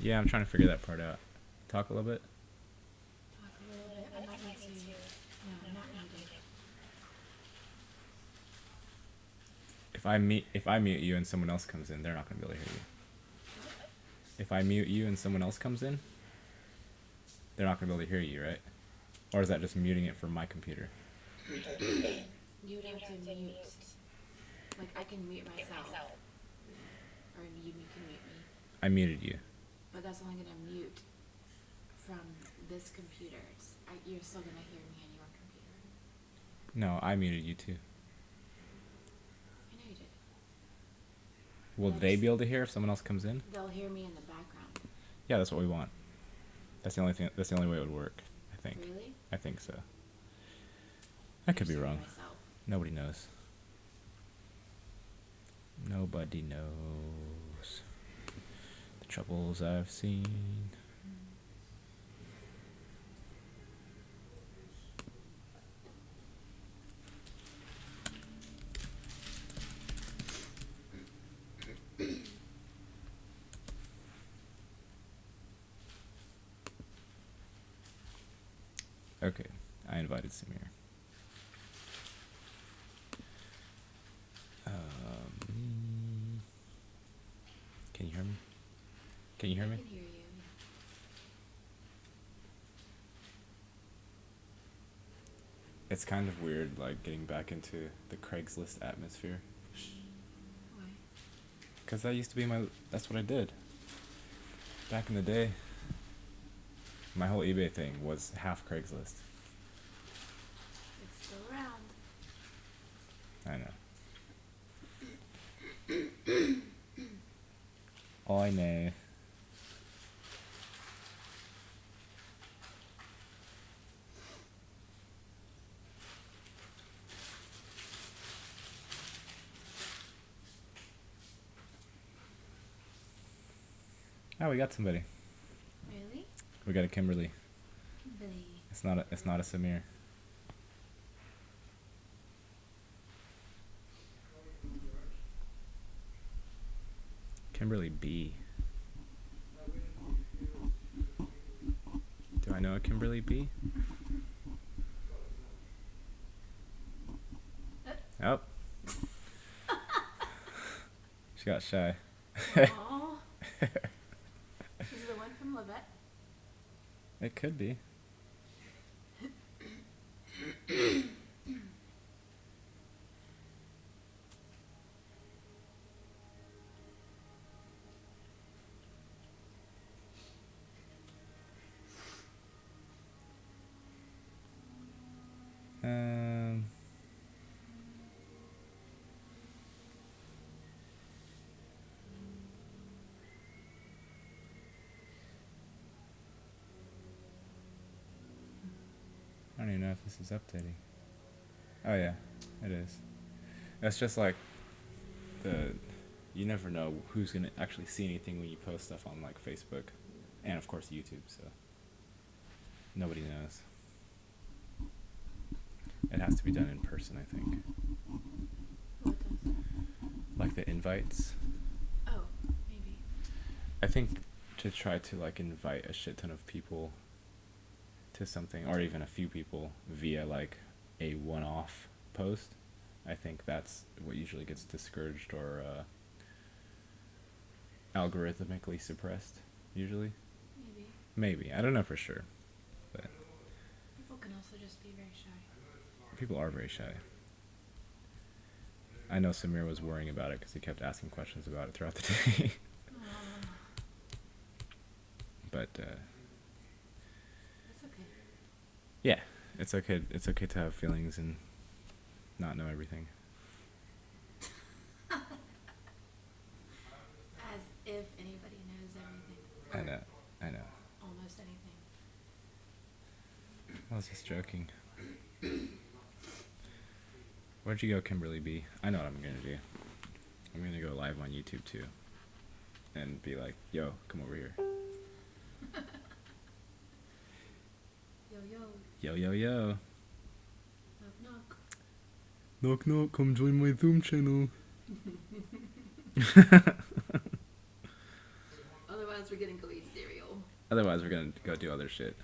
Yeah, I'm trying to figure that part out. Talk a little bit. Talk a little bit. I might need to. No, not muted. If I mute you and someone else comes in, they're not gonna be able to hear you. If I mute you and someone else comes in, they're not gonna be able to hear you, right? Or is that just muting it from my computer? You would have to mute. Like, I can mute myself. Or you can mute me. I muted you. But that's only going to mute from this computer. You're still going to hear me on your computer. No, I muted you too. I know you did. Will they be able to hear if someone else comes in? They'll hear me in the background. Yeah, that's what we want. That's the only thing. That's the only way it would work. I think. Really? I think so. I could be wrong. Myself. Nobody knows. Nobody knows the troubles I've seen. Okay, I invited Samir. Can you hear me? Can you hear me? I can hear you. It's kind of weird, like, getting back into the Craigslist atmosphere. Why? Because that used to be that's what I did. Back in the day, my whole eBay thing was half Craigslist. It's still around. I know. I know. Oh, we got somebody. Really? We got a Kimberly. Kimberly. It's not a Samir. Kimberly B. Do I know a Kimberly B? Oh. She got shy. Aww. Is it the one from Levette? It could be. Um. I don't even know if this is updating. Oh yeah, it is. That's just like you never know who's gonna actually see anything when you post stuff on like Facebook, and of course YouTube. So nobody knows. It has to be done in person, I think. What does? Like the invites. Oh, maybe. I think to try to like invite a shit ton of people to something, or even a few people via like a one-off post, I think that's what usually gets discouraged or algorithmically suppressed. Usually, maybe I don't know for sure, but People can also just be very shy. people are very shy. I know Samir was worrying about it because he kept asking questions about it throughout the day. But That's okay. yeah, it's okay. It's okay to have feelings and not know everything. As if anybody knows everything. I know. Almost anything. I was just joking. Where'd you go, Kimberly B? I know what I'm gonna do. I'm gonna go live on YouTube too. And be like, yo, come over here. Yo, yo. Yo, yo, yo. Knock, knock. Knock, knock, come join my Zoom channel. Otherwise, we're getting deleted. Otherwise, we're gonna go do other shit.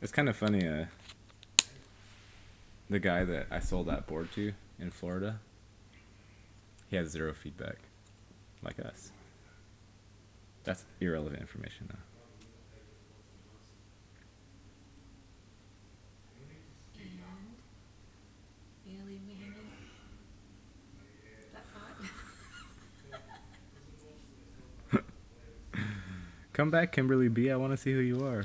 It's kind of funny. The guy that I sold that board to in Florida, he has 0 feedback, like us. That's irrelevant information, though. And you gonna leave me hanging? That thought? Come back, Kimberly B. I want to see who you are.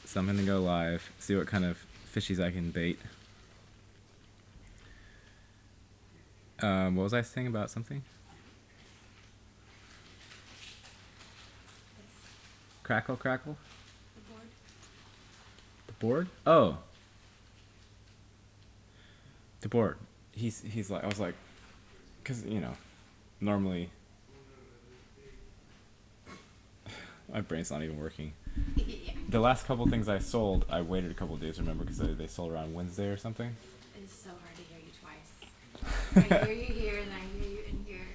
So I'm gonna go live, see what kind of fishies I can bait. What was I saying about something? Crackle, crackle? The board? The board? Oh. The board. He's like, I was like, because, normally, my brain's not even working. Yeah. The last couple things I sold, I waited a couple days, remember, because they sold around Wednesday or something. It is so hard to hear you twice. I hear you here and I hear you in here.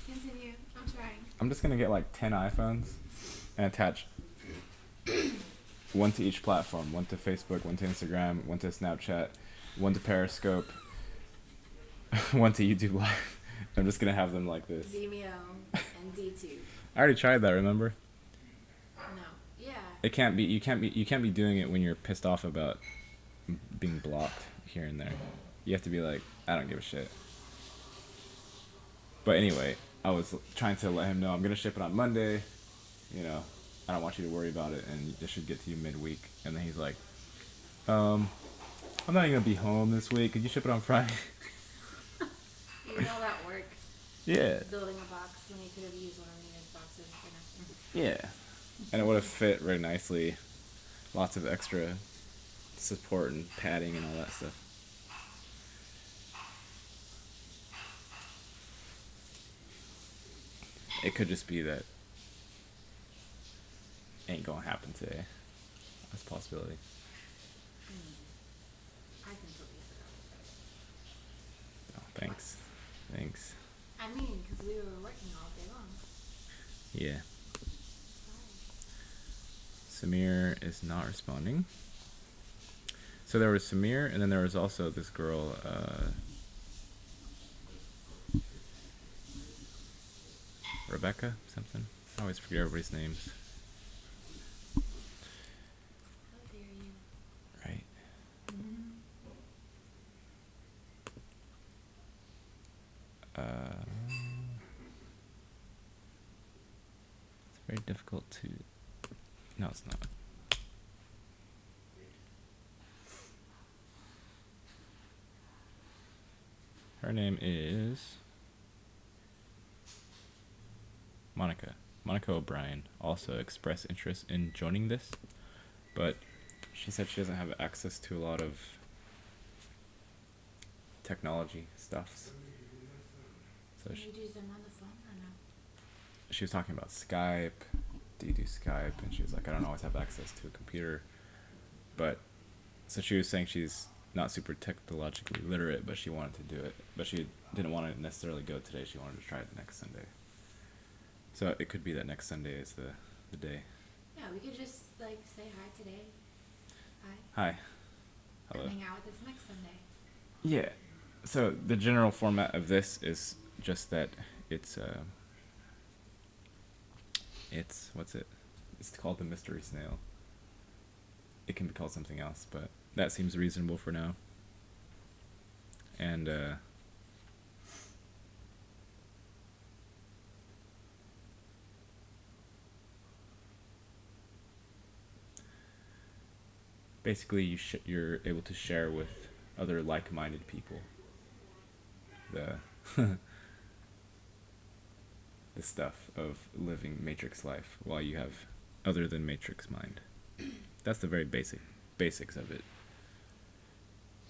Continue. I'm trying. I'm just going to get like 10 iPhones and attach one to each platform. One to Facebook, one to Instagram, one to Snapchat, one to Periscope, one to YouTube Live. I'm just going to have them like this. Vimeo and DTube. I already tried that, remember? No. Yeah. You can't be doing it when you're pissed off about being blocked here and there. You have to be like, I don't give a shit. But anyway, I was trying to let him know I'm gonna ship it on Monday. I don't want you to worry about it, and it should get to you midweek. And then he's like, I'm not even gonna be home this week. Could you ship it on Friday? You know that work. Yeah. Building a box when you could have used one of Nina's boxes for nothing. Yeah. And it would have fit very nicely. Lots of extra support and padding and all that stuff. It could just be that ain't gonna happen today. That's a possibility. I can believe it. Oh, thanks. Thanks. I mean, because we were working all day long. Yeah. Sorry. Samir is not responding. So there was Samir, and then there was also this girl, Rebecca something. I always forget everybody's names. How dare you? Right. It's very difficult to. No, it's not. Her name is Monica. Monica O'Brien also expressed interest in joining this, but she said she doesn't have access to a lot of technology stuffs. So Can you do them on the phone or no? she was talking about Skype. Do you do Skype? And she was like, I don't always have access to a computer. But, so she was saying she's not super technologically literate, but she wanted to do it. But she didn't want to necessarily go today. She wanted to try it next Sunday. So it could be that next Sunday is the day. Yeah, we could just like say hi today. Hi. Hi. Hello. And hang out with us next Sunday. Yeah. So the general format of this is just that it's what's it? It's called the mystery snail. It can be called something else, but that seems reasonable for now. And basically you're able to share with other like-minded people the the stuff of living Matrix life while you have other than Matrix mind. That's the very basics of it.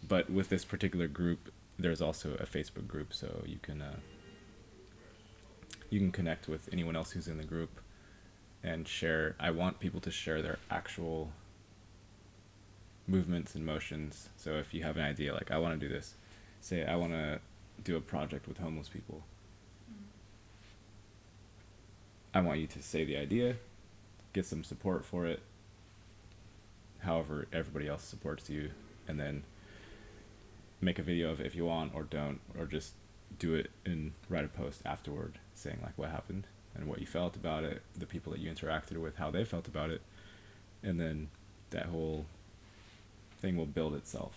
But with this particular group, there's also a Facebook group, so you can connect with anyone else who's in the group and share. I want people to share their actual movements and motions. So if you have an idea, like I want to do this, say I want to do a project with homeless people. Mm. I want you to say the idea, get some support for it, however everybody else supports you, and then make a video of it if you want, or don't, or just do it and write a post afterward saying like what happened and what you felt about it, the people that you interacted with, how they felt about it, and then that whole thing will build itself.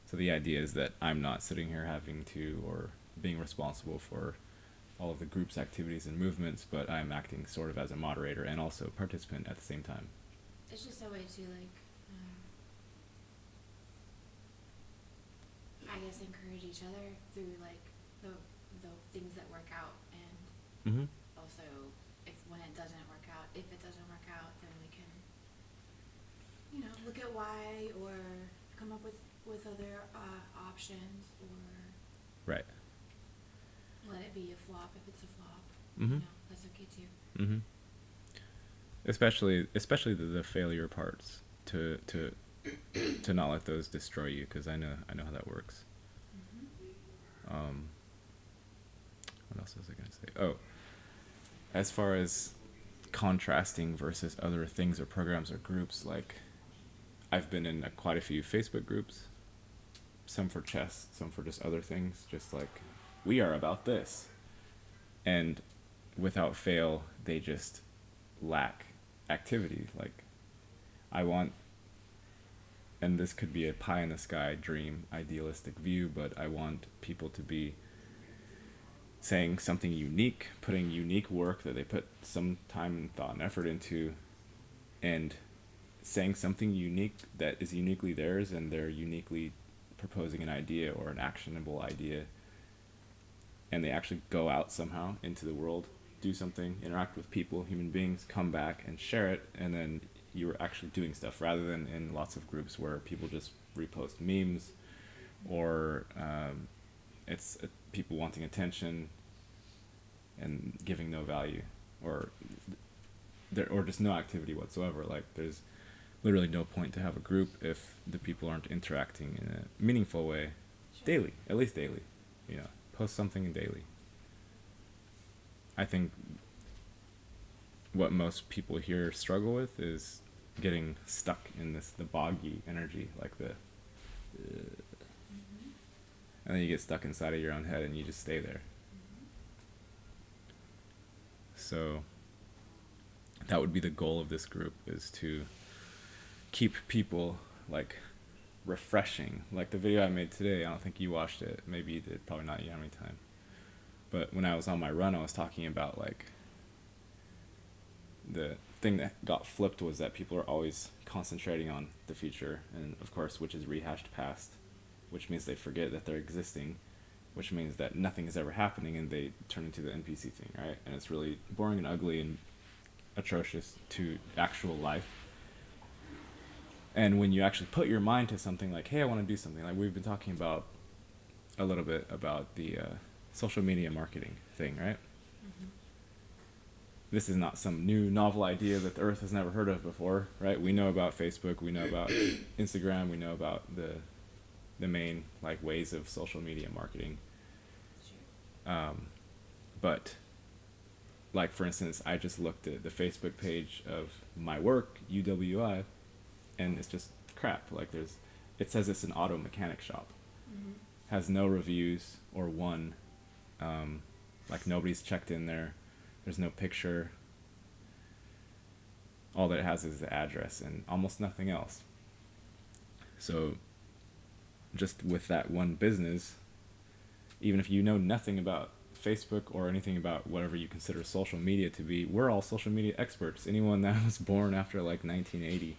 So the idea is that I'm not sitting here having to or being responsible for all of the group's activities and movements, but I'm acting sort of as a moderator and also participant at the same time. It's just a way to like, I guess encourage each other through like the things that work out, and Mm-hmm. also if when it doesn't work out, if it doesn't work out, then we can, you know, look at why or come up with other options, or Right. let it be a flop if it's a flop. Mm-hmm. You know, that's okay too. Mm-hmm. Especially the failure parts, to not let those destroy you, because I know how that works. Mm-hmm. What else was I gonna say? Oh, as far as contrasting versus other things or programs or groups, like I've been in quite a few Facebook groups, some for chess, some for just other things, just like we are about this, and without fail they just lack activity. Like I want, and this could be a pie in the sky dream idealistic view, but I want people to be saying something unique, putting unique work that they put some time and thought and effort into, and saying something unique that is uniquely theirs, and they're uniquely proposing an idea or an actionable idea, and they actually go out somehow into the world, do something, interact with people, human beings, come back and share it, and then you're actually doing stuff, rather than in lots of groups where people just repost memes, or it's people wanting attention and giving no value, or just no activity whatsoever. Like there's literally no point to have a group if the people aren't interacting in a meaningful way. Sure. Daily, at least daily, post something daily. I think what most people here struggle with is getting stuck in the boggy energy, like Mm-hmm. and then you get stuck inside of your own head and you just stay there. So that would be the goal of this group, is to keep people like refreshing. Like the video I made today, I don't think you watched it. Maybe you did, probably not. You had any time. But when I was on my run, I was talking about like the thing that got flipped was that people are always concentrating on the future, and of course, which is rehashed past, which means they forget that they're existing, which means that nothing is ever happening, and they turn into the NPC thing, right? And it's really boring and ugly and atrocious to actual life. And when you actually put your mind to something like, hey, I want to do something, like we've been talking about a little bit about the social media marketing thing, right? Mm-hmm. This is not some new novel idea that the earth has never heard of before, right? We know about Facebook, we know about Instagram, we know about the main like ways of social media marketing. Sure. But like for instance, I just looked at the Facebook page of my work, UWI, and it's just crap. Like it says it's an auto mechanic shop. Mm-hmm. Has no reviews or one. Like nobody's checked in there. There's no picture. All that it has is the address and almost nothing else. So just with that one business, even if you know nothing about Facebook or anything about whatever you consider social media to be, we're all social media experts. Anyone that was born after like 1980,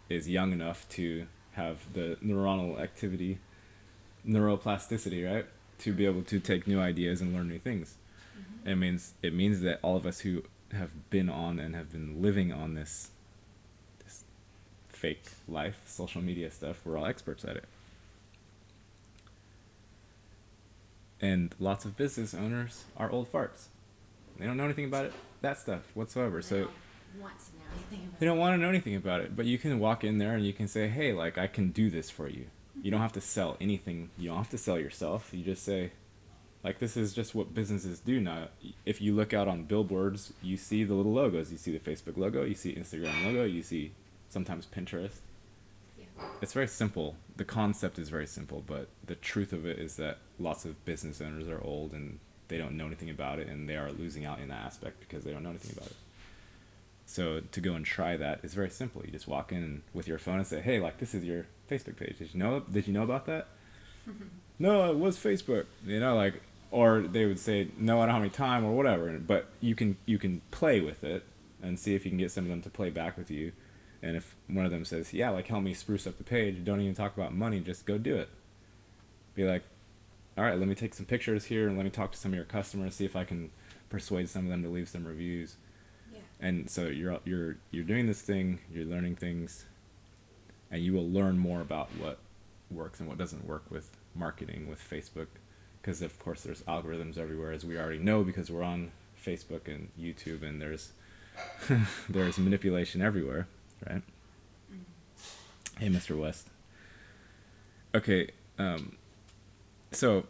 is young enough to have the neuronal activity, neuroplasticity, right? To be able to take new ideas and learn new things. Mm-hmm. It means that all of us who have been on and have been living on this fake life, social media stuff, we're all experts at it. And lots of business owners are old farts. They don't know anything about that stuff whatsoever. So They don't want to know anything about they don't want to know anything about it. But you can walk in there and you can say, hey, like I can do this for you. You don't have to sell anything. You don't have to sell yourself. You just say, like, this is just what businesses do now. If you look out on billboards, you see the little logos. You see the Facebook logo, you see Instagram logo, you see sometimes Pinterest. Yeah. It's very simple. The concept is very simple, but the truth of it is that lots of business owners are old and they don't know anything about it, and they are losing out in that aspect because they don't know anything about it. So to go and try that is very simple. You just walk in with your phone and say, "Hey, like, this is your Facebook page. Did you know? Did you know about that?" No, it was Facebook. You know, like, or they would say, "No, I don't have any time," or whatever. But you can play with it and see if you can get some of them to play back with you. And if one of them says, "Yeah, like, help me spruce up the page. Don't even talk about money. Just go do it." Be like, "All right, let me take some pictures here and let me talk to some of your customers. See if I can persuade some of them to leave some reviews." Yeah. And so you're doing this thing, you're learning things, and you will learn more about what works and what doesn't work with marketing with Facebook, because of course there's algorithms everywhere, as we already know, because we're on Facebook and YouTube, and there's there's manipulation everywhere, right? Hey, Mr. West. Okay, so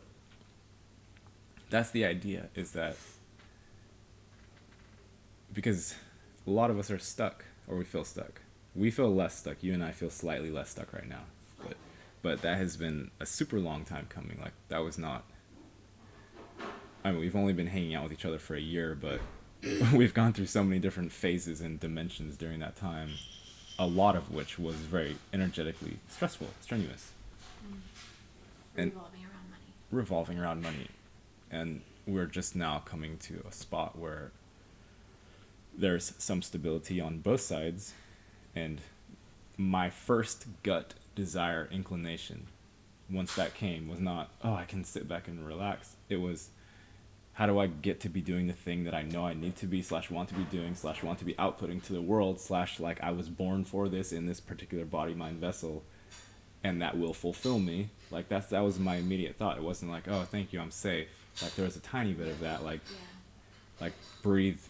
that's the idea, is that because a lot of us are stuck, or we feel stuck. We feel less stuck. You and I feel slightly less stuck right now. But that has been a super long time coming. Like, that was not... I mean, we've only been hanging out with each other for a year, but we've gone through so many different phases and dimensions during that time, a lot of which was very energetically stressful, strenuous. And revolving around money. And we're just now coming to a spot where there's some stability on both sides, and my first gut desire, inclination, once that came, was not, "Oh, I can sit back and relax." It was, how do I get to be doing the thing that I know I need to be / want to be doing / want to be outputting to the world / like, I was born for this in this particular body mind vessel, and that will fulfill me. Like, that was my immediate thought. It wasn't like, "Oh, thank you, I'm safe." Like, there was a tiny bit of that, like, like, breathe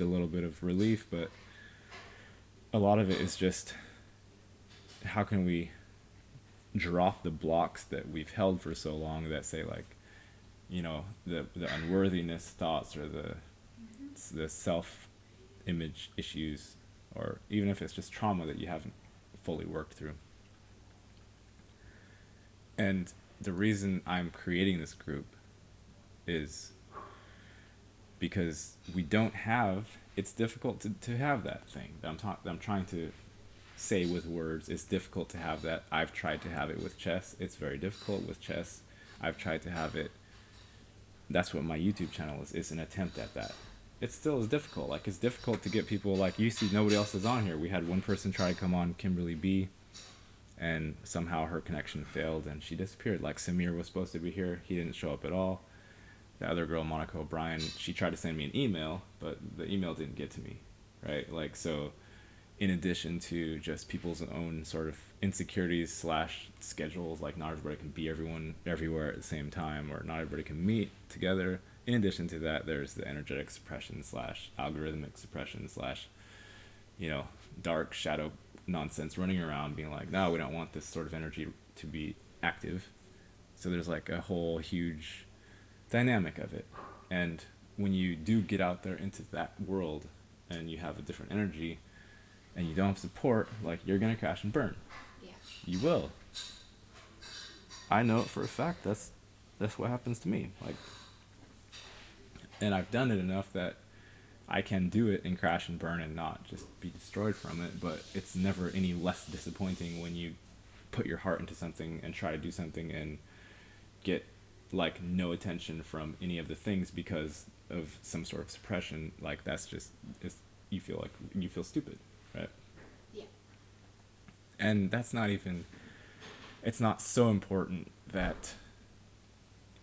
a little bit of relief, but a lot of it is just, how can we drop the blocks that we've held for so long that say, like, the unworthiness thoughts, or the self-image issues, or even if it's just trauma that you haven't fully worked through. And the reason I'm creating this group is because it's difficult to have that thing that I'm trying to say with words. It's difficult to have that. I've tried to have it with chess. It's very difficult with chess. I've tried to have it. That's what my YouTube channel is. It's an attempt at that. It still is difficult. Like, it's difficult to get people, like, you see, nobody else is on here. We had one person try to come on, Kimberly B, and somehow her connection failed and she disappeared. Like, Samir was supposed to be here. He didn't show up at all. The other girl, Monica O'Brien, she tried to send me an email, but the email didn't get to me, right? Like, so in addition to just people's own sort of insecurities / schedules, like, not everybody can be everywhere at the same time, or not everybody can meet together. In addition to that, there's the energetic suppression / algorithmic suppression / dark shadow nonsense running around being like, "No, we don't want this sort of energy to be active." So there's, like, a whole huge dynamic of it. And when you do get out there into that world and you have a different energy and you don't have support, like, you're gonna crash and burn. Yeah. You will. I know it for a fact. That's what happens to me. Like, and I've done it enough that I can do it and crash and burn and not just be destroyed from it. But it's never any less disappointing when you put your heart into something and try to do something and get, like, no attention from any of the things because of some sort of suppression. Like, that's just, you feel stupid, right? Yeah. And that's not even, it's not so important that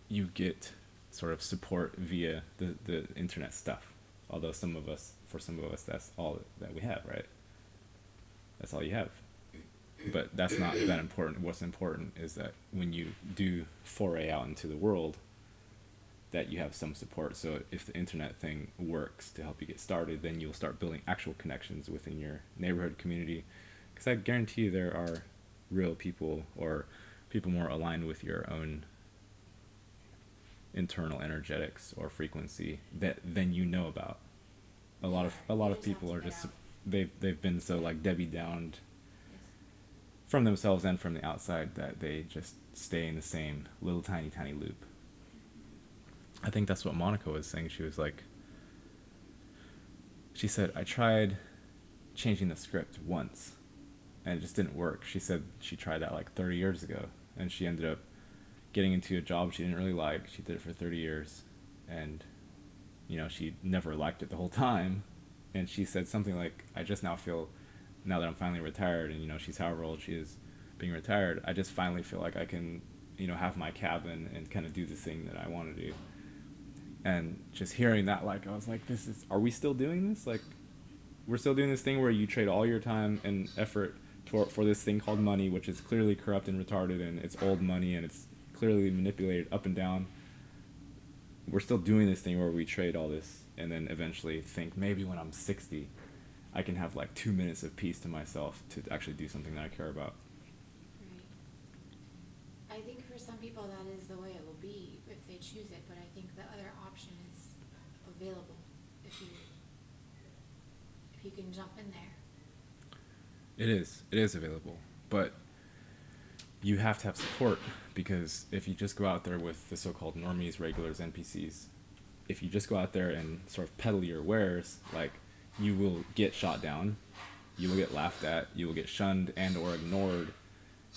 you get sort of support via the internet stuff. Although for some of us, that's all that we have, right? That's all you have. But that's not that important. What's important is that when you do foray out into the world, that you have some support. So if the internet thing works to help you get started, then you'll start building actual connections within your neighborhood community. Because I guarantee you there are real people or people more aligned with your own internal energetics or frequency that then you know about. A lot Yeah, of you just have people to are get just out. they've been so like Debbie downed Yes. from themselves and from the outside that they just stay in the same little tiny loop. I think that's what Monica was saying. She was like, she said, I tried changing the script once and it just didn't work. She said she tried that like 30 years ago and she ended up getting into a job she didn't really like. She did it for 30 years and, you know, she never liked it the whole time. And she said something like, I just now feel, now that I'm finally retired and, you know, she's however old she is being retired, I just finally feel like I can, you know, have my cabin and kind of do the thing that I want to do. And just hearing that, like, I was like, this is, are we still doing this? Like, we're still doing this thing where you trade all your time and effort for this thing called money, which is clearly corrupt and retarded, and it's old money, and it's clearly manipulated up and down. We're still doing this thing where we trade all this, and then eventually think maybe when I'm 60, I can have like 2 minutes of peace to myself to actually do something that I care about. Right. I think for some people that is the way it will be if they choose it, but I think the other option is available if you can jump in there. It is. It is available, but you have to have support because if you just go out there with the so-called normies, regulars, NPCs, if you just go out there and sort of peddle your wares, like you will get shot down, you will get laughed at, you will get shunned and or ignored,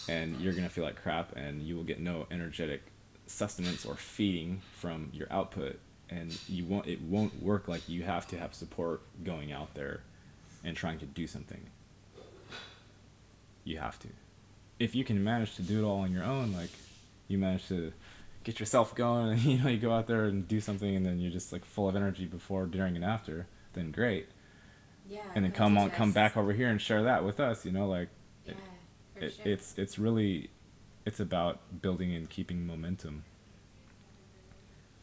and you're gonna feel like crap, and you will get no energetic sustenance or feeding from your output, and it won't work. Like you have to have support going out there and trying to do something. You have to. If you can manage to do it all on your own, like you manage to get yourself going and you know you go out there and do something and then you're just like full of energy before, during, and after, then great. Yeah. And then come back over here and share that with us, you know, like Yeah, it, for sure. it's really it's about building and keeping momentum.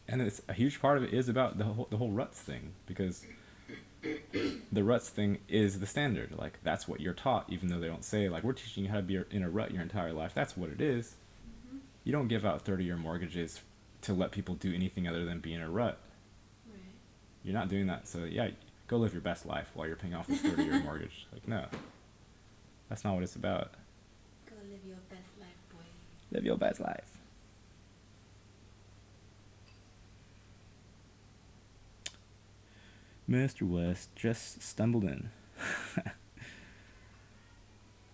And it's a huge part of it is about the whole ruts thing because the ruts thing is the standard. Like that's what you're taught, even though they don't say like we're teaching you how to be in a rut your entire life. That's what it is. Mm-hmm. You don't give out 30-year mortgages to let people do anything other than be in a rut. Right. You're not doing that. So yeah, go live your best life while you're paying off this 30-year mortgage. Like no, that's not what it's about. Go live your best life, boy. Live your best life. Mr. West just stumbled in.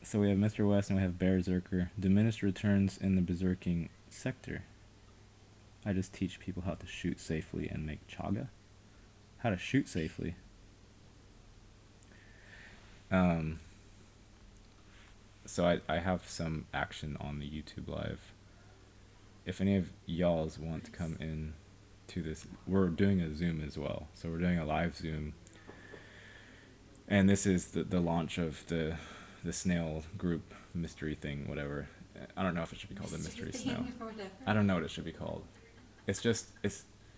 So we have Mr. West and we have Berserker. Diminished returns in the berserking sector. I just teach people how to shoot safely and make chaga. How to shoot safely. So I have some action on the YouTube live. If any of y'alls want to come in to this, we're doing a Zoom as well. So we're doing a live Zoom. And this is the launch of the snail group mystery thing, whatever. I don't know if it should be called the mystery snail. I don't know what it should be called.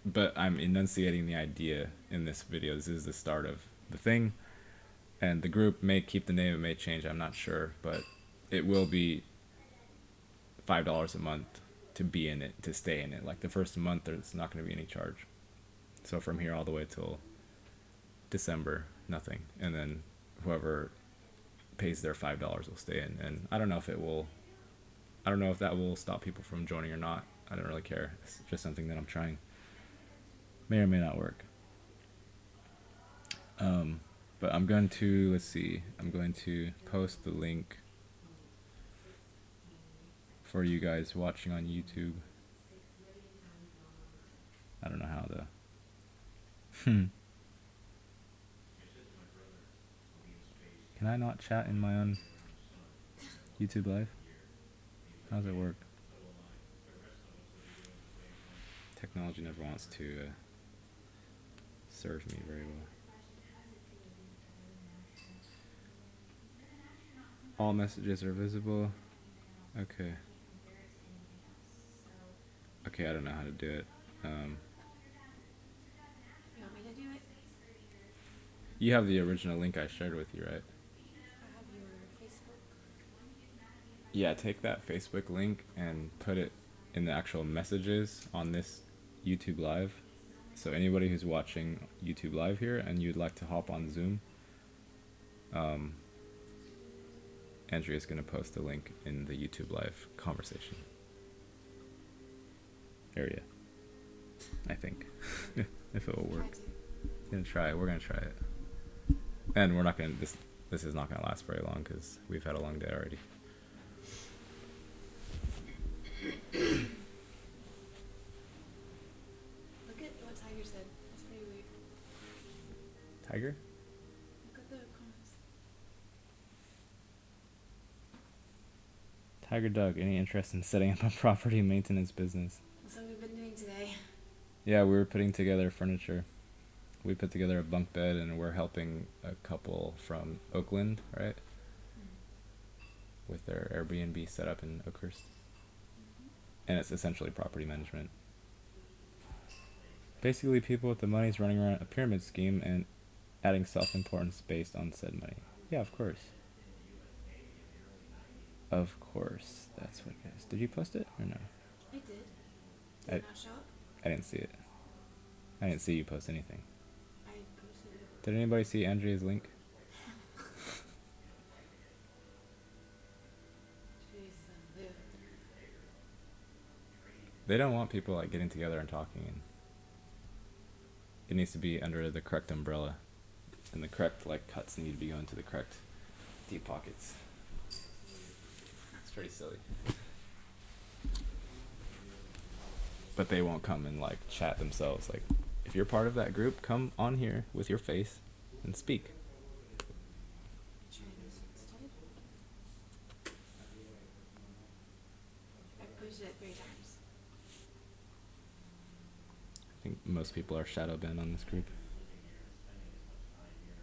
But I'm enunciating the idea in this video. This is the start of the thing. And the group may keep the name, it may change, I'm not sure. But it will be $5 a month to be in it, to stay in it. Like the first month, there's not going to be any charge. So from here all the way till December, nothing. And then whoever pays their $5 will stay in. And I don't know if that will stop people from joining or not. I don't really care. It's just something that I'm trying. May or may not work. But I'm going to, let's see, I'm going to post the link for you guys watching on YouTube. I don't know how to. Can I not chat in my own YouTube live? How does it work? Technology never wants to serve me very well. All messages are visible. Okay. Okay, I don't know how to do it. You want me to do it? You have the original link I shared with you, right? I have your Facebook. Yeah, take that Facebook link and put it in the actual messages on this YouTube Live. So anybody who's watching YouTube Live here and you'd like to hop on Zoom, um, Andrea's gonna post a link in the YouTube Live conversation area. I think, if it will Try work. to. Gonna try it. We're gonna try it, and we're not gonna. This is not gonna last very long because we've had a long day already. Look at what Tiger said. That's pretty weird. Tiger? Look at the comments. Tiger Doug, any interest in setting up a property maintenance business? That's what we've been doing today. Yeah, we were putting together furniture. We put together a bunk bed and we're helping a couple from Oakland, right? With their Airbnb setup in Oakhurst. And it's essentially property management. Basically, people with the money is running around a pyramid scheme and adding self-importance based on said money. Yeah, of course. Of course, that's what it is. Did you post it or no? I did. Did I- it not show up? I didn't see it. I didn't see you post anything. I posted it. Did anybody see Andrea's link? Jason Liu. They don't want people like getting together and talking, and it needs to be under the correct umbrella, and the correct like cuts need to be going to the correct deep pockets. It's pretty silly. But they won't come and like chat themselves. Like, if you're part of that group, come on here with your face and speak. Trying this instead. I posted it 3 times. I think most people are shadow banned on this group.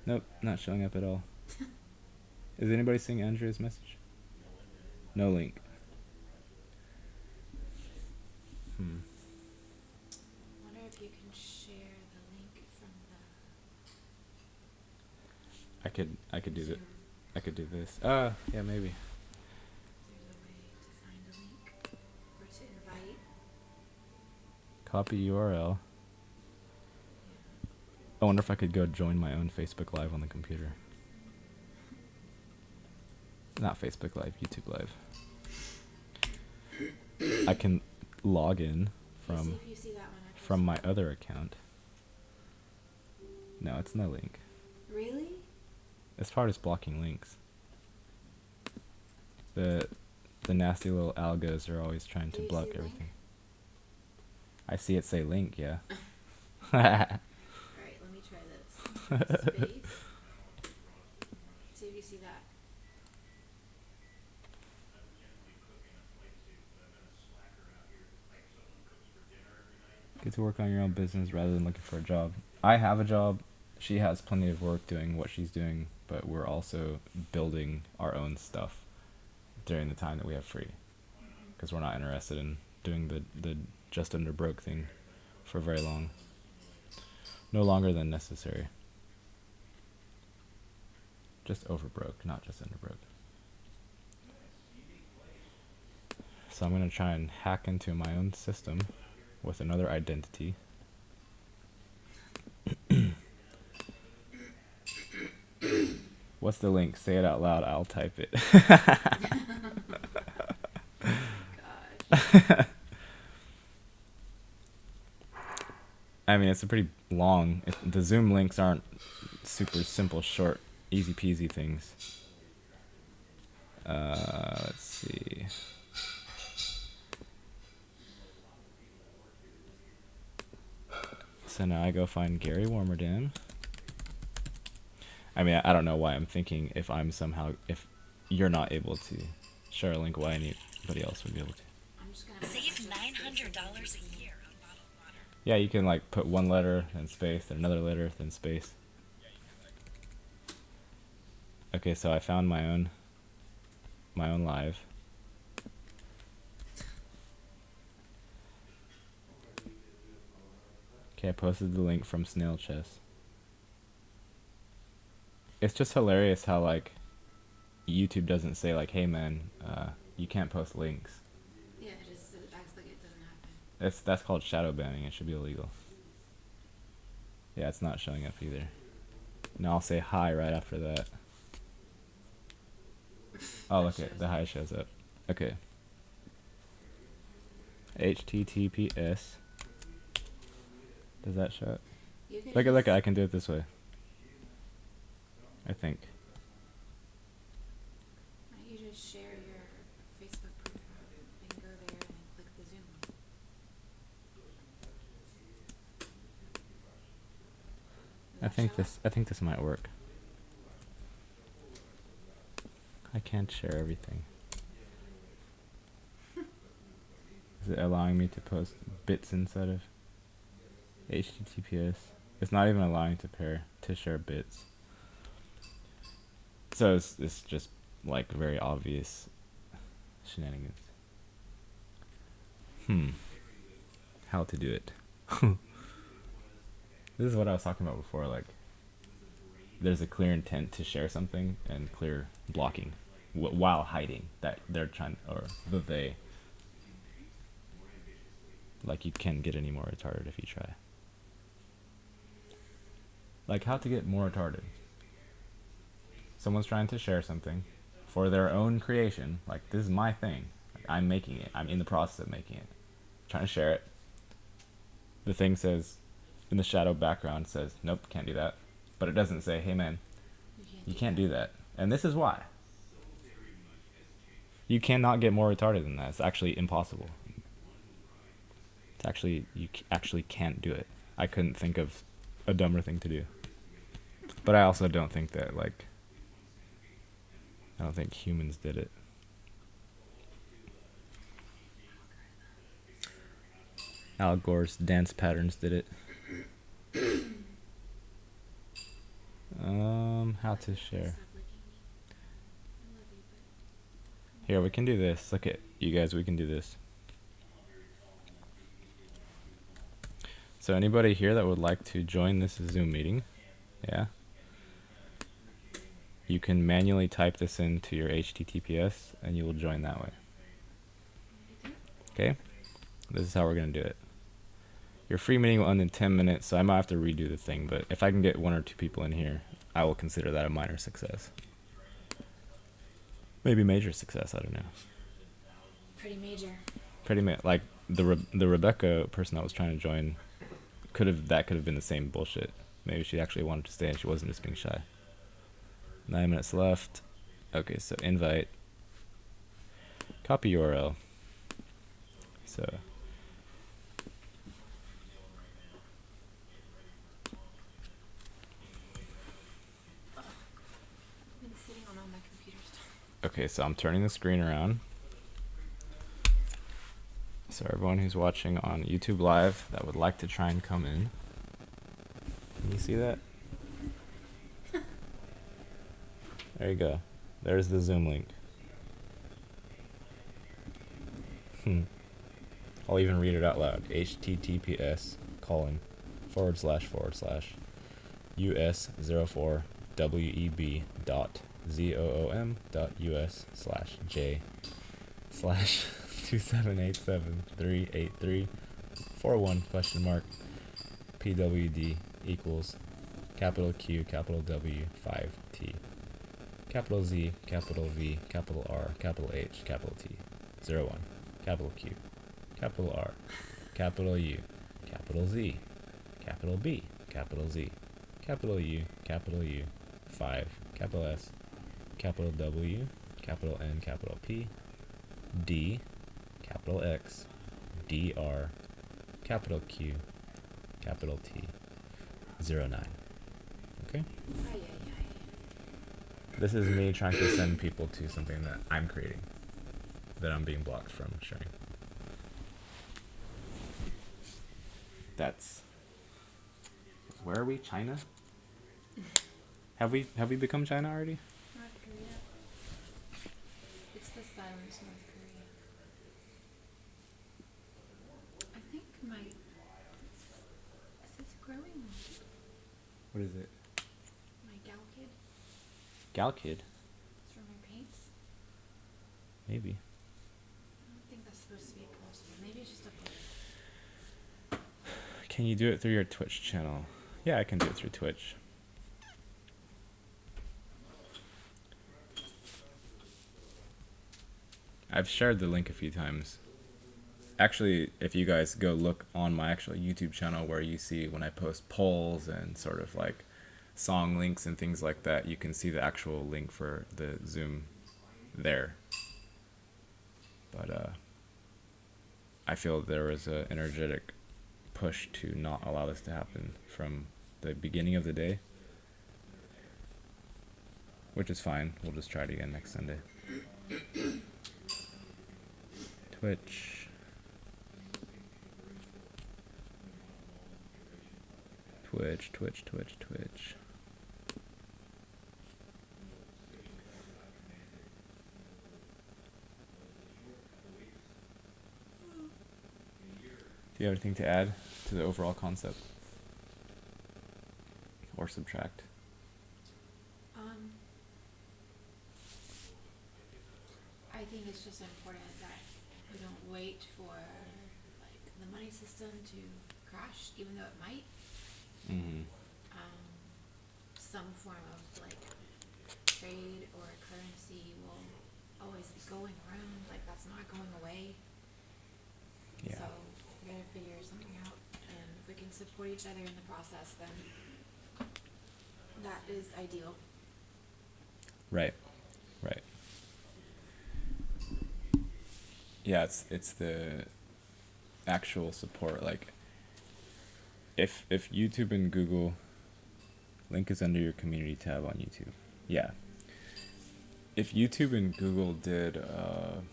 Nope, not showing up at all. Is anybody seeing Andrea's message? No link. Wonder if you can share the link from the I could do that. Zoom. I could do this. Yeah, maybe. There's a way to find a link or to invite. Copy URL. I wonder if I could go join my own Facebook Live on the computer. Not Facebook Live, YouTube Live. I can log in See from if you see that one. I from my posted. other account. No, it's no link. Really? As far as blocking links. The nasty little algos are always trying Do to you block see link? everything. I see it say link, yeah. Alright, let me try this. Space. See if you see that. Get to work on your own business rather than looking for a job. I have a job. She has plenty of work doing what she's doing, but we're also building our own stuff during the time that we have free. Because we're not interested in doing the just under broke thing for very long. No longer than necessary. Just over broke, not just under broke. So I'm going to try and hack into my own system with another identity. What's the link? Say it out loud. I'll type it. Gosh. I mean, it's a pretty long. The Zoom links aren't super simple, short, easy peasy things. Let's see. So now I go find Gary Warmerdam. I mean, I don't know why I'm thinking if you're not able to share a link, why anybody else would be able to. I'm just gonna Save $900 a year on bottled water. Yeah, you can like put one letter, then space, then another letter, then space. Okay, so I found my own live. Okay, I posted the link from Snail Chess. It's just hilarious how like YouTube doesn't say like, hey man, you can't post links. Yeah, it just acts like it doesn't happen. That's called shadow banning. It should be illegal. Yeah, it's not showing up either. Now I'll say hi right after that. Oh, look at the hi shows up. Okay. HTTPS. Does that show up? Look, I can do it this way. I think. Why don't you just share your Facebook profile and go there and then click the Zoom link? I think this might work. I can't share everything. Is it allowing me to post bits instead of HTTPS? It's not even allowing to share bits. So it's just like very obvious shenanigans. How to do it. This is what I was talking about before, like there's a clear intent to share something and clear blocking while hiding that they're trying, or that they, like you can't get any more retarded if you try. Like how to get more retarded. Someone's trying to share something for their own creation, like this is my thing, like, I'm making it, I'm in the process of making it, trying to share it. The thing says, in the shadow background says, nope, can't do that. But it doesn't say, hey man, you can't do that. And this is why. You cannot get more retarded than that. It's actually impossible. It's actually, you actually can't do it. I couldn't think of a dumber thing to do. But I also don't think that, like, I don't think humans did it. Al Gore's dance patterns did it. How to share. Here, we can do this. Look at you guys, we can do this. So anybody here that would like to join this Zoom meeting, yeah, you can manually type this into your HTTPS and you will join that way. Okay? This is how we're going to do it. Your free meeting will end in 10 minutes, so I might have to redo the thing, but if I can get 1 or 2 people in here, I will consider that a minor success. Maybe major success, I don't know. Pretty major. Like the Rebecca person that was trying to join could have been the same bullshit. Maybe she actually wanted to stay and she wasn't just being shy. 9 minutes left. Okay, so invite. Copy URL. So I've been sitting on all my computer stuff. okay, so I'm turning the screen around. So everyone who's watching on YouTube Live that would like to try and come in. Can you see that? There you go. There's the Zoom link. I'll even read it out loud. https://us0for.eb.zoom.us/j/2787383441 PWD equals capital Q, capital W, 5T. Capital Z, capital V, capital R, capital H, capital T. 01. Capital Q, capital R, capital U, capital Z, capital B, capital Z, capital U, 5, capital S, capital W, capital N, capital P, D, capital X, DR, capital Q, capital T, 09. Okay? This is me trying to send people to something that I'm creating, that I'm being blocked from sharing. That's... Where are we? China? Have we become China already? North Korea. It's the silence North Korea. I think is this growing? What is it? My gal kid. Gal Kid? It's from my paints. Maybe. just upload it. Can you do it through your Twitch channel? Yeah, I can do it through Twitch. I've shared the link a few times. Actually, if you guys go look on my actual YouTube channel where you see when I post polls and sort of like song links and things like that, you can see the actual link for the Zoom there. But I feel there was an energetic push to not allow this to happen from the beginning of the day, which is fine. We'll just try it again next Sunday. Twitch. Twitch, Twitch, Twitch, Twitch. Do you have anything to add to the overall concept? Or subtract? I think it's just important that we don't wait for like the money system to crash, even though it might. Mm-hmm. Some form of like trade or currency will always be going around. Like that's not going away. Yeah. So we gotta figure something out, and if we can support each other in the process, then that is ideal. Right. Right. Yeah, it's the actual support. Like, if YouTube and Google, link is under your community tab on YouTube. Yeah. If YouTube and Google did a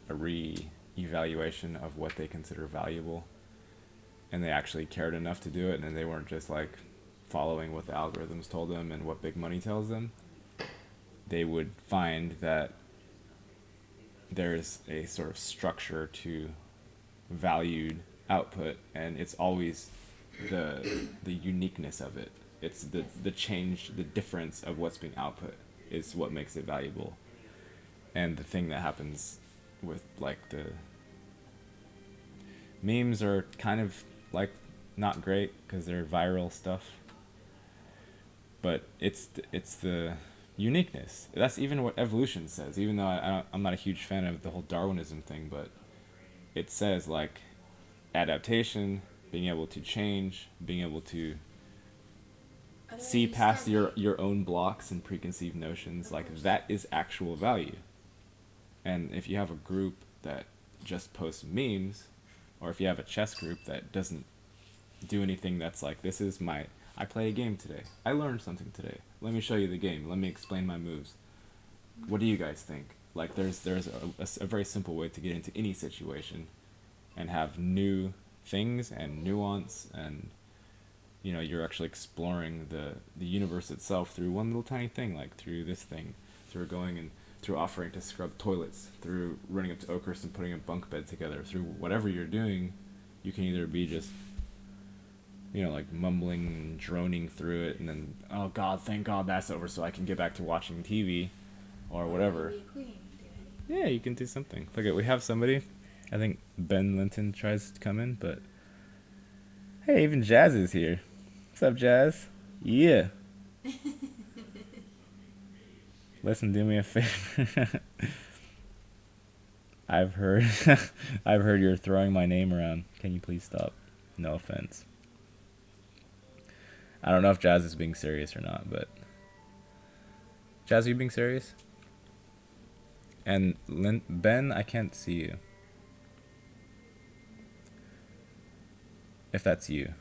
re-evaluation of what they consider valuable, and they actually cared enough to do it, and they weren't just like following what the algorithms told them and what big money tells them, they would find that there's a sort of structure to valued output, and it's always the uniqueness of it. It's the change, the difference of what's being output is what makes it valuable. And the thing that happens with like the memes are kind of like not great because they're viral stuff, but it's the uniqueness. That's even what evolution says, even though I'm not a huge fan of the whole Darwinism thing, but it says like adaptation, being able to change, being able to see past your own blocks and preconceived notions, like that is actual value. And if you have a group that just posts memes, or if you have a chess group that doesn't do anything that's like, this is my, I play a game today, I learned something today, let me show you the game, let me explain my moves, what do you guys think? Like there's a very simple way to get into any situation and have new things and nuance, and you know, you're actually exploring the universe itself through one little tiny thing, like through this thing, through going and through offering to scrub toilets, through running up to Oakhurst and putting a bunk bed together, through whatever you're doing. You can either be just, you know, like mumbling and droning through it, and then, oh God, thank God that's over so I can get back to watching TV, or whatever. Yeah, you can do something. Look at, we have somebody, I think Ben Linton tries to come in, but hey, even Jazz is here. What's up, Jazz? Yeah. Listen, do me a favor. I've heard I've heard you're throwing my name around. Can you please stop? No offense. I don't know if Jazz is being serious or not, but Jazz, are you being serious? And Ben, I can't see you. If that's you,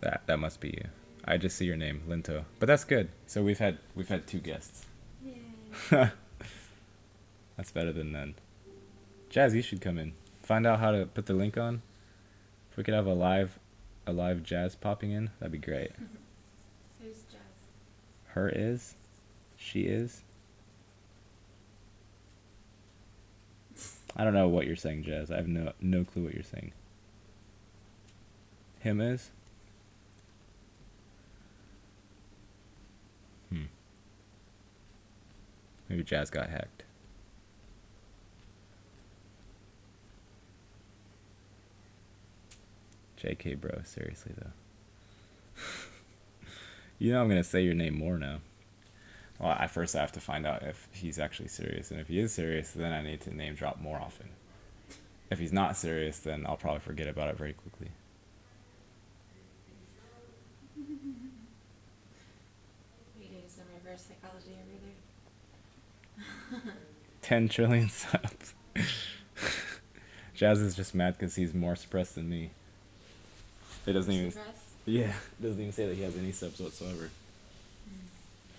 that must be you. I just see your name, Linto. But that's good. So we've had 2 guests. Yay. That's better than none. Jazz, you should come in. Find out how to put the link on. If we could have a live Jazz popping in, that'd be great. Who's Jazz? Her is? She is? I don't know what you're saying, Jazz. I have no clue what you're saying. Him is? Maybe Jazz got hacked. JK, bro. Seriously, though. You know I'm going to say your name more now. Well, I have to find out if he's actually serious. And if he is serious, then I need to name drop more often. If he's not serious, then I'll probably forget about it very quickly. We do some reverse psychology over there. 10 trillion subs. Jazz is just mad because he's more suppressed than me. It doesn't even... Yeah, it doesn't even say that he has any subs whatsoever.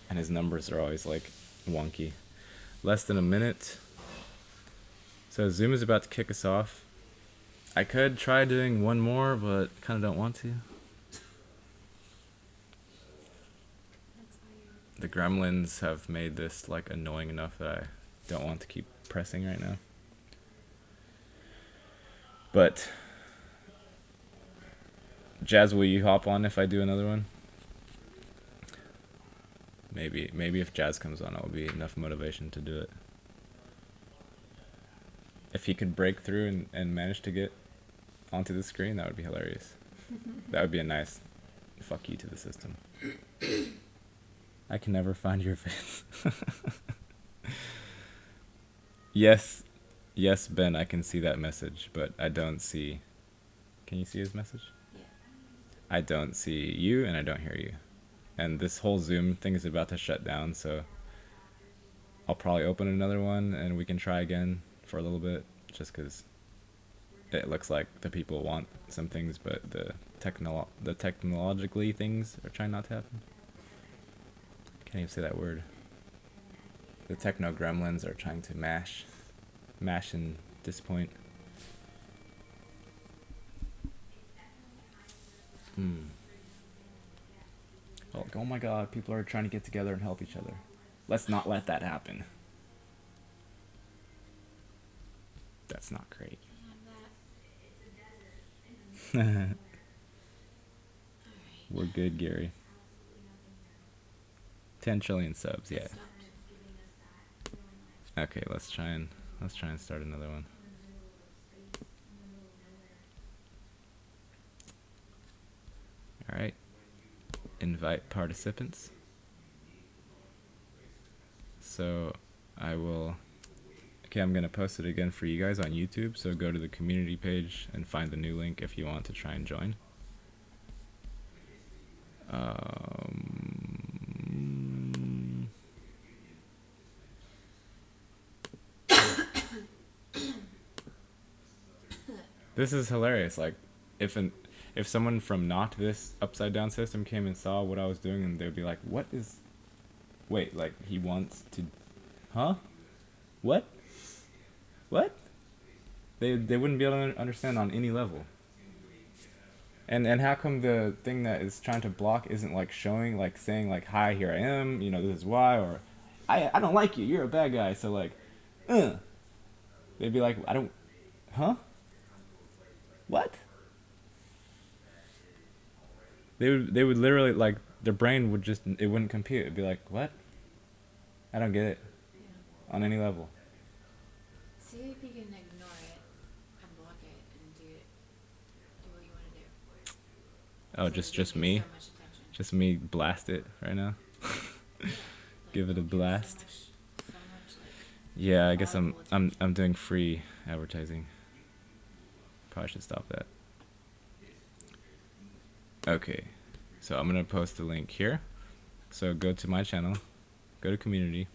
And his numbers are always, like, wonky. Less than a minute. So Zoom is about to kick us off. I could try doing one more, but kind of don't want to. The gremlins have made this, like, annoying enough that I don't want to keep pressing right now. But... Jazz, will you hop on if I do another one? Maybe if Jazz comes on, it'll be enough motivation to do it. If he could break through and manage to get onto the screen, that would be hilarious. That would be a nice fuck you to the system. I can never find your face. Yes, Ben, I can see that message, but I don't see... Can you see his message? Yeah. I don't see you, and I don't hear you. And this whole Zoom thing is about to shut down, so I'll probably open another one, and we can try again for a little bit, just because it looks like the people want some things, but the technologically things are trying not to happen. Can't even say that word. The techno gremlins are trying to mash and disappoint. Oh my god, people are trying to get together and help each other. Let's not let that happen. That's not great. We're good, Gary. 10 trillion subs, yeah. Okay, let's try and start another one. All right. Invite participants. So I will... Okay, I'm going to post it again for you guys on YouTube, so go to the community page and find the new link if you want to try and join. This is hilarious. Like, if someone from not this upside down system came and saw what I was doing, and they'd be like, "What is? Wait, like he wants to, huh? What? What?" They wouldn't be able to understand on any level. And how come the thing that is trying to block isn't like showing, like saying like, "Hi, here I am. You know, this is why," or I don't like you. You're a bad guy. So like, they'd be like, "I don't, huh? What?" They would literally, like, their brain would just, it wouldn't compute. It'd be like, what? I don't get it. Yeah. On any level. See if you can ignore it and block it and do what you want to do. Oh, just me? So just me blast it right now? Yeah, Give it a blast. So much, yeah, I guess I'm doing free advertising. Probably should stop that. Okay, so I'm gonna post the link here. So go to my channel, go to community.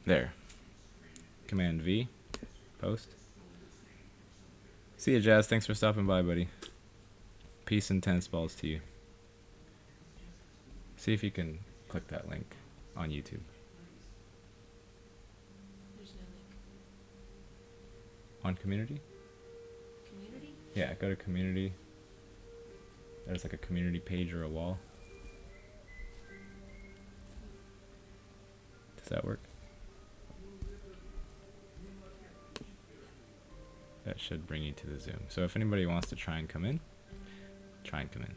There. Command V, post. See ya, Jazz. Thanks for stopping by, buddy. Peace and tennis balls to you. See if you can click that link on YouTube. There's no link. On community? Community? Yeah, go to community. There's like a community page or a wall. Does that work? That should bring you to the Zoom. So if anybody wants to try and come in, try and come in.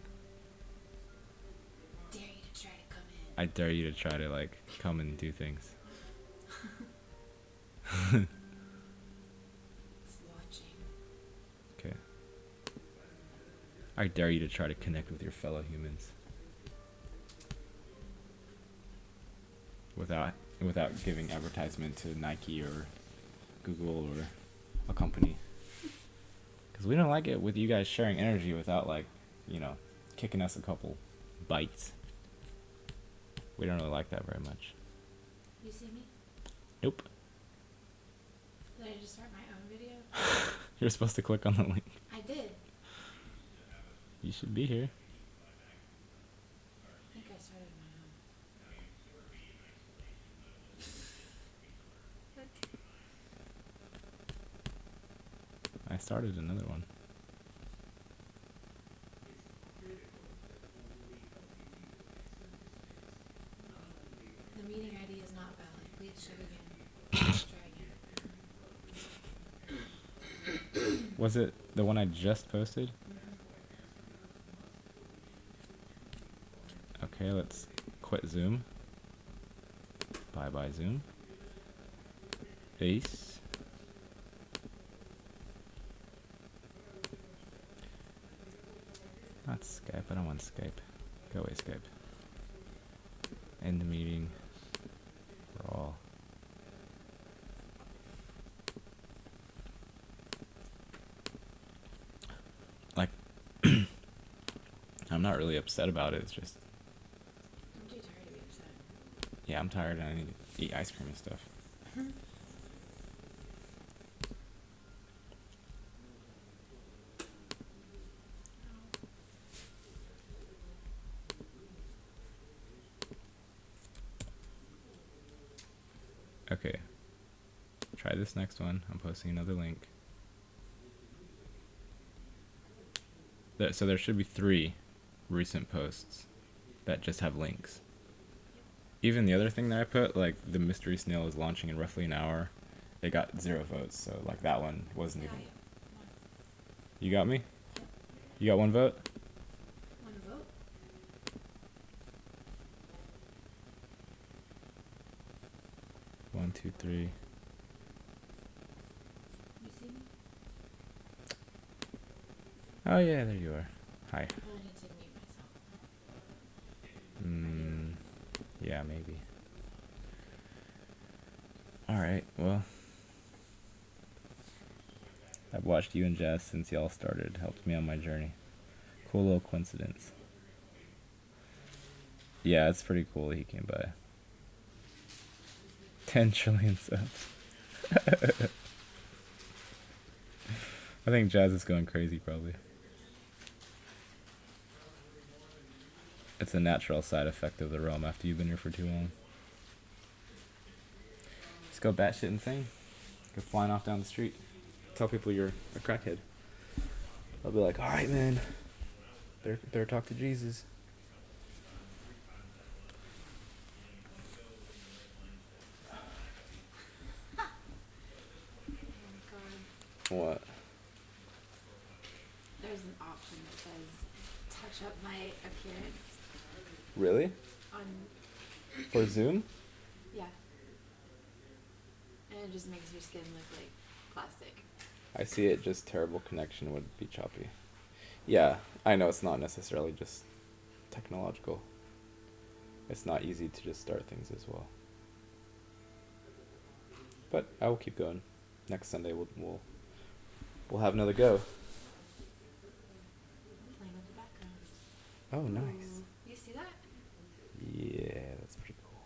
Dare you to try to come in. I dare you to try to like come and do things. It's watching. Okay. I dare you to try to connect with your fellow humans without giving advertisement to Nike or Google or a company. Because we don't like it with you guys sharing energy without, like, kicking us a couple bites. We don't really like that very much. You see me? Nope. Did I just start my own video? You're supposed to click on the link. I did. You should be here. I think I started my own. I started another one. The meeting ID is not valid. Please show again. Let's try again. Was it the one I just posted? Okay, let's quit Zoom. Bye Zoom. Ace. Not Skype, I don't want Skype. Go away, Skype. End the meeting. We're all. Like, I'm not really upset about it, it's just. I'm too tired to be upset. Yeah, I'm tired and I need to eat ice cream and stuff. Okay. Try this next one. I'm posting another link. So there should be 3 recent posts that just have links. Even the other thing that I put, like the mystery snail is launching in roughly an hour, it got 0 votes. So like that one wasn't even. You got me? You got 1 vote? Want to vote? One, two, three. You see me? Oh yeah, there you are. Hi. I need to mute myself. Yeah, maybe. Alright, well. I've watched you and Jazz since y'all started. Helped me on my journey. Cool little coincidence. Yeah, it's pretty cool that he came by. 10 trillion subs. I think Jazz is going crazy, probably. It's a natural side effect of the realm after you've been here for too long. Just go batshit insane. Go flying off down the street. Tell people you're a crackhead. I'll be like, alright, man. Better talk to Jesus. Oh my god. What? There's an option that says touch up my appearance Really? on, For Zoom? yeah. And it just makes your skin look like plastic. I see it, just terrible connection would be choppy. Yeah, I know it's not necessarily just technological. It's not easy to just start things as well. But I will keep going. Next Sunday we'll have another go. Playing with the background. Oh, nice. Ooh, you see that? Yeah, that's pretty cool.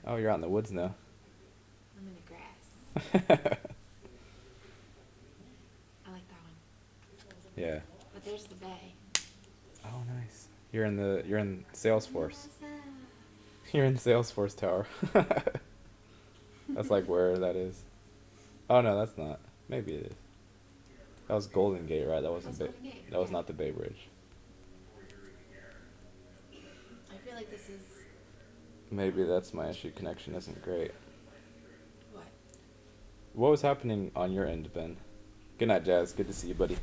Oh, you're out in the woods now. I'm in the grass. I like that one. Yeah. But there's the bay. Oh, nice. You're in Salesforce. You're in Salesforce Tower. That's like where that is. Oh no, that's not. Maybe it is. That was Golden Gate, right? That wasn't Golden Gate, That was yeah. not the Bay Bridge. I feel like this is Maybe that's my issue. Connection isn't great. what? What was happening on your end, Ben? Good night, Jazz. Good to see you, buddy.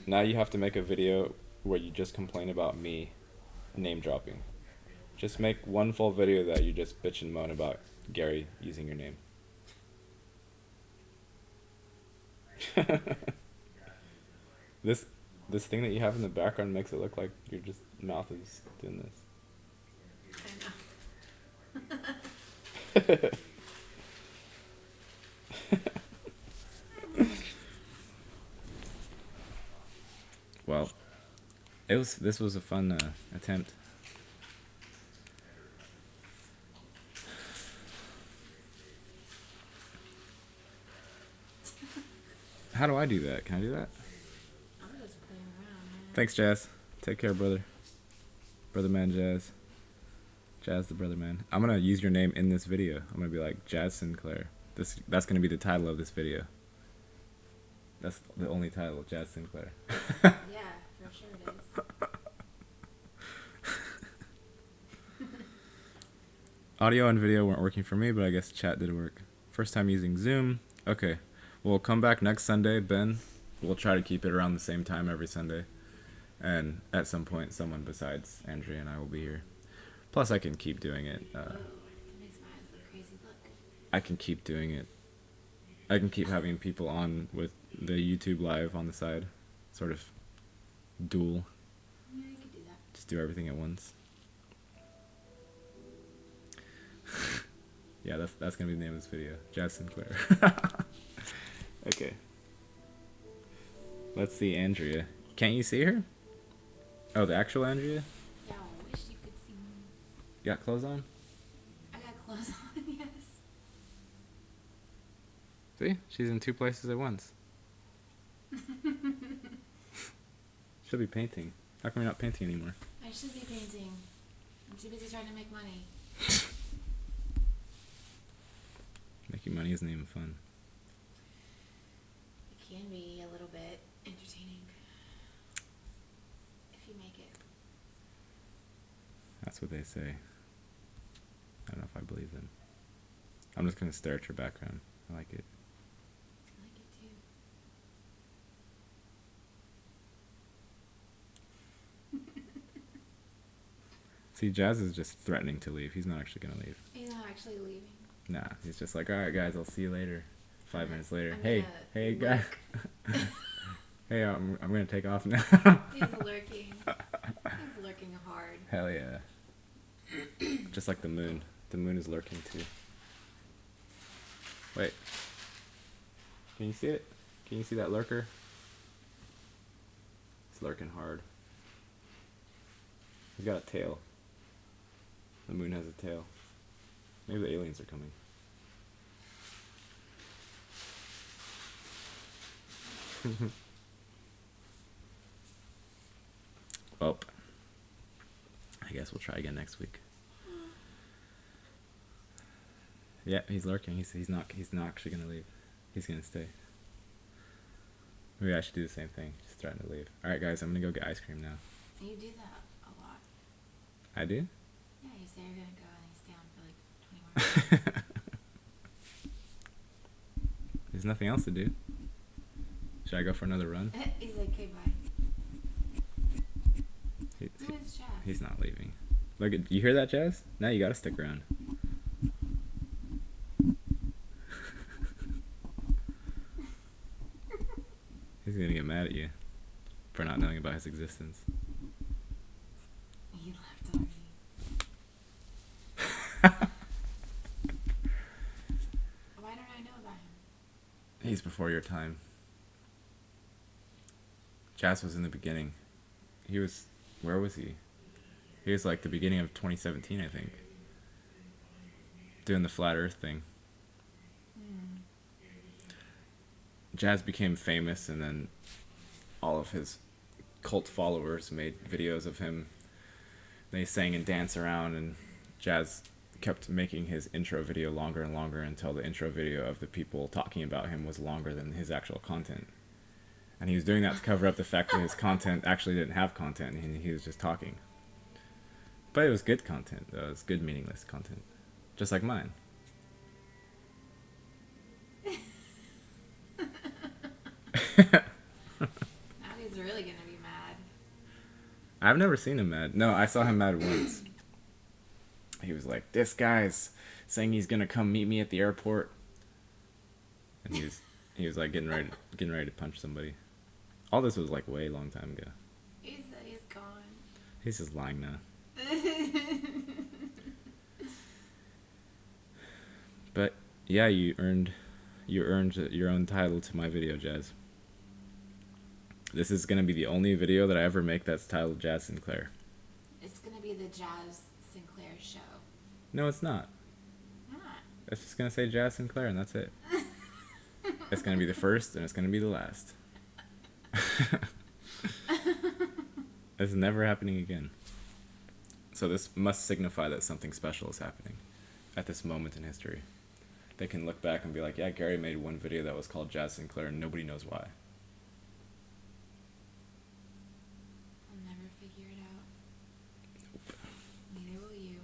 Now you have to make a video where you just complain about me name dropping. Just make one full video that you just bitch and moan about Gary using your name. this this thing that you have in the background makes it look like your just mouth is doing I know. this. Well, this was a fun attempt. How do I do that? Can I do that? I'm just playing around, man. Thanks, Jazz. Take care, brother. Brother man, Jazz. Jazz the brother man. I'm gonna use your name in this video. I'm gonna be like Jazz Sinclair. That's gonna be the title of this video. That's the only title, Jazz Sinclair. Yeah, for sure it is. Audio and video weren't working for me, but I guess chat did work. First time using Zoom. Okay. We'll come back next Sunday, Ben. We'll try to keep it around the same time every Sunday. And at some point, someone besides Andrea and I will be here. Plus, I can keep doing it. Whoa, that makes my eyes look crazy. Look. I can keep doing it. I can keep having people on with the YouTube live on the side. Sort of dual. Yeah, you could do that. Just do everything at once. Yeah, that's gonna be the name of this video. Jazz Sinclair. Okay. Let's see Andrea. Can't you see her? Oh, the actual Andrea? Yeah, I wish you could see me. You got clothes on? I got clothes on, yes. See? She's in two places at once. She'll be painting. How come you're not painting anymore? I should be painting. I'm too busy trying to make money. Making money isn't even fun. It can be a little bit entertaining. If you make it. That's what they say. I don't know if I believe them. I'm just gonna stare at your background. I like it. I like it too. See, Jazz is just threatening to leave. He's not actually gonna leave. He's not actually leaving. Nah, he's just like, alright guys, I'll see you later. 5 minutes later. I'm Hey, gonna hey guys. lurk. Hey, I'm gonna take off now. He's lurking. He's lurking hard. Hell yeah. Just like the moon. The moon is lurking too. Wait. Can you see it? Can you see that lurker? It's lurking hard. He's got a tail. The moon has a tail. Maybe the aliens are coming. Well, I guess we'll try again next week. Yeah, he's lurking. He's not actually gonna leave. He's gonna stay. Maybe I should do the same thing. Just trying to leave. All right, guys, I'm gonna go get ice cream now. You do that a lot. I do? Yeah, you say you're gonna go and you stay on for like 20 more minutes. There's nothing else to do. Should I go for another run? He's like, okay, bye. He- Who is Chad? He's not leaving. Look, you hear that, Jazz? Now you gotta stick around. He's gonna get mad at you for not knowing about his existence. He left already. Why don't I know about him? He's before your time. Jazz was in the beginning. He was... Where was he? He was like the beginning of 2017, I think. Doing the flat earth thing. Jazz became famous, and then all of his cult followers made videos of him. They sang and danced around, and Jazz kept making his intro video longer and longer until the intro video of the people talking about him was longer than his actual content. And he was doing that to cover up the fact that his content actually didn't have content, and he was just talking. But it was good content, though. It was good, meaningless content. Just like mine. Now he's really gonna be mad. I've never seen him mad. No, I saw him mad once. He was like, "This guy's saying he's gonna come meet me at the airport," and He was like getting ready to punch somebody. All this was like way long time ago. He said he's gone. He's just lying now. But yeah, you earned your own title to my video, Jazz. This is gonna be the only video that I ever make that's titled Jazz Sinclair. It's gonna be the Jazz Sinclair show. No, it's not. Why not? It's just gonna say Jazz Sinclair, and that's it. It's gonna be the first, and it's gonna be the last. It's never happening again. So this must signify that something special is happening at this moment in history. They can look back and be like, yeah, Gary made one video that was called Jazz Sinclair, and nobody knows why. I'll never figure it out. Nope. Neither will you.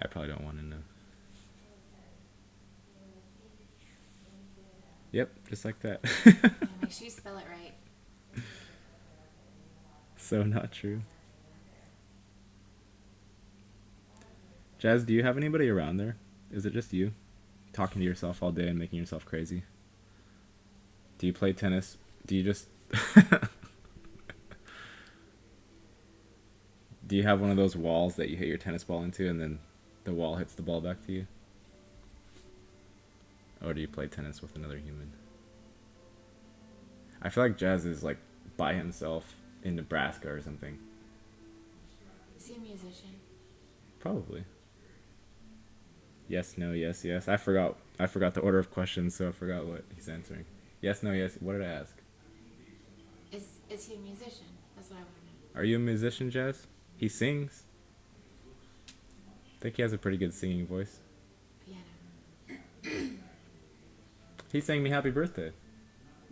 I probably don't want to know. Yep, just like that. Yeah, make sure you spell it right. So not true. Jazz, do you have anybody around there? Is it just you? Talking to yourself all day and making yourself crazy? Do you play tennis? Do you just... Do you have one of those walls that you hit your tennis ball into and then the wall hits the ball back to you? Or do you play tennis with another human? I feel like Jazz is like by himself in Nebraska or something. Is he a musician? Probably. Yes, no, yes, yes. I forgot the order of questions, so I forgot what he's answering. Yes, no, yes. What did I ask? Is he a musician? That's what I want to know. Are you a musician, Jazz? He sings. I think he has a pretty good singing voice. Piano. He sang me happy birthday.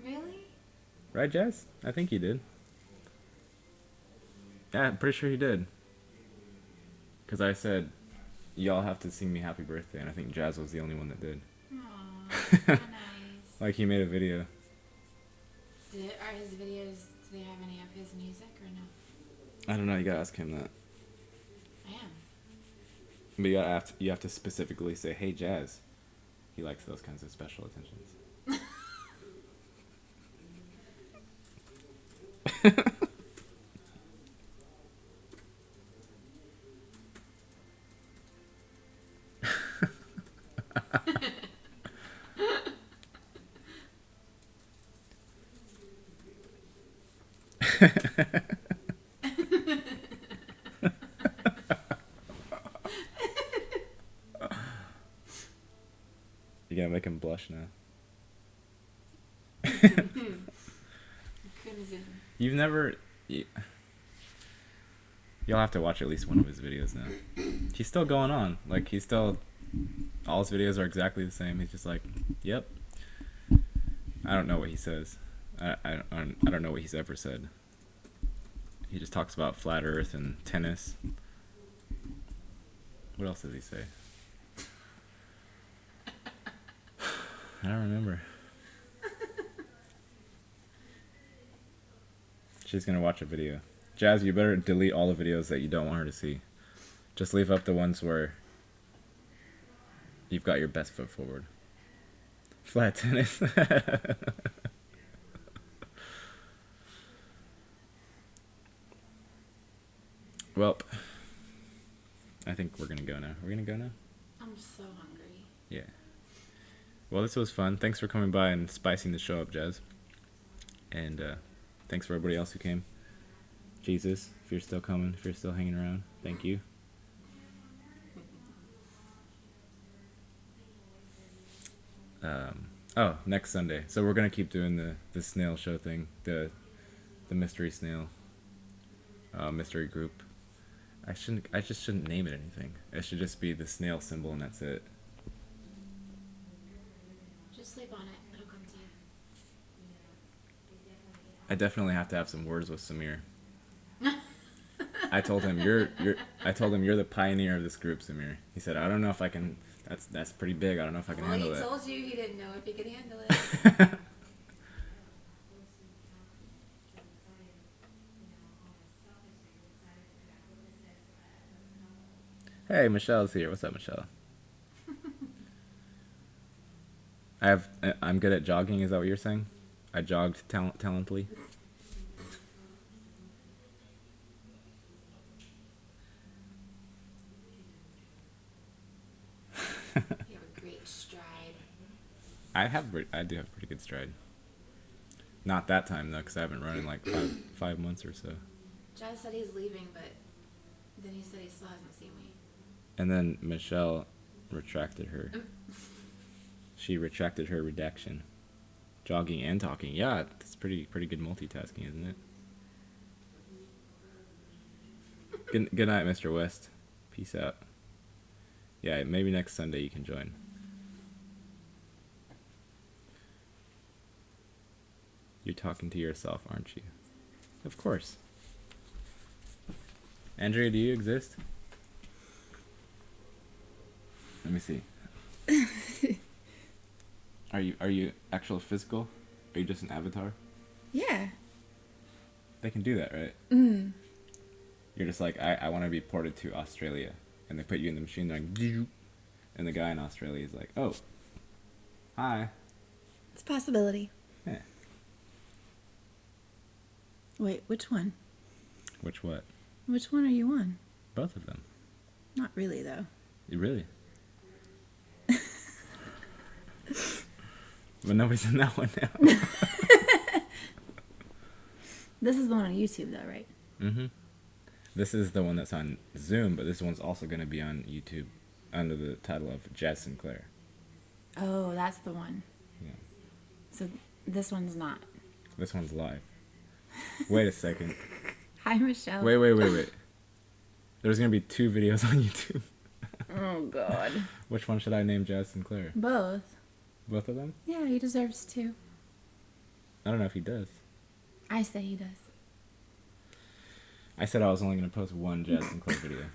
Really? Right, Jazz? I think he did. Yeah, I'm pretty sure he did. Because I said, y'all have to sing me happy birthday, and I think Jazz was the only one that did. Aww, so nice. Like, he made a video. Are his videos, do they have any of his music or no? I don't know, you gotta ask him that. I am. But you have to specifically say, hey, Jazz. He likes those kinds of special attentions. You're gonna make him blush now. Crimson. You've never... You'll have to watch at least one of his videos now. He's still going on. Like, he's still... All his videos are exactly the same. He's just like, yep. I don't know what he says. I don't know what he's ever said. He just talks about flat earth and tennis. What else does he say? I don't remember. She's gonna watch a video. Jazz, you better delete all the videos that you don't want her to see. Just leave up the ones where you've got your best foot forward. Flat tennis. Well, I think we're gonna go now. We're gonna go now? I'm so hungry. Yeah. Well, this was fun. Thanks for coming by and spicing the show up, Jazz. And thanks for everybody else who came. Jesus, if you're still coming, if you're still hanging around, thank you. Next Sunday. So we're gonna keep doing the snail show thing, the mystery snail mystery group. I just shouldn't name it anything. It should just be the snail symbol and that's it. Just sleep on it. It'll come to you. I definitely have to have some words with Samir. I told him you're the pioneer of this group, Samir. He said, I don't know if I can. That's pretty big. I don't know if I can handle it. Well, he told you he didn't know if he could handle it. Hey, Michelle's here. What's up, Michelle? I'm good at jogging. Is that what you're saying? I jogged talently. You have a great stride. I do have pretty good stride. Not that time though, because I haven't run in like 5 months or so. Jazz said he's leaving, but then he said he still hasn't seen me. And then Michelle retracted her. She retracted her redaction. Jogging and talking. Yeah, that's pretty good multitasking, isn't it? Good night, Mr. West. Peace out. Yeah, maybe next Sunday you can join. You're talking to yourself, aren't you? Of course. Andrea, do you exist? Let me see. Are you actual physical? Are you just an avatar? Yeah. They can do that, right? Mm. You're just like, I want to be ported to Australia. And they put you in the machine, they're like, "Doo." And the guy in Australia is like, oh, hi. It's a possibility. Yeah. Wait, which one? Which what? Which one are you on? Both of them. Not really, though. You really? But nobody's in that one now. This is the one on YouTube, though, right? Mm-hmm. This is the one that's on Zoom, but this one's also going to be on YouTube under the title of Jazz Sinclair. Oh, that's the one. Yeah. So this one's not. This one's live. Wait a second. Hi, Michelle. Wait. There's going to be 2 videos on YouTube. Oh, God. Which one should I name Jazz Sinclair? Both. Both of them? Yeah, he deserves to. I don't know if he does. I say he does. I said I was only going to post one Jazz Sinclair video.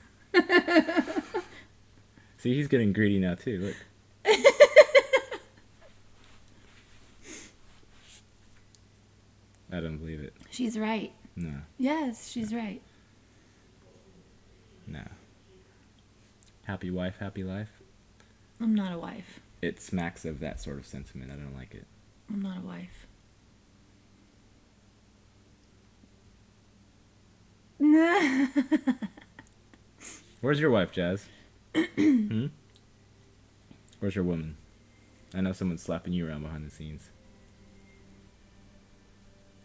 See, he's getting greedy now, too. Look. I don't believe it. She's right. No. Yes, she's right. No. Happy wife, happy life? I'm not a wife. It smacks of that sort of sentiment. I don't like it. I'm not a wife. Where's your wife, Jazz? Hmm? Where's your woman? I know someone's slapping you around behind the scenes.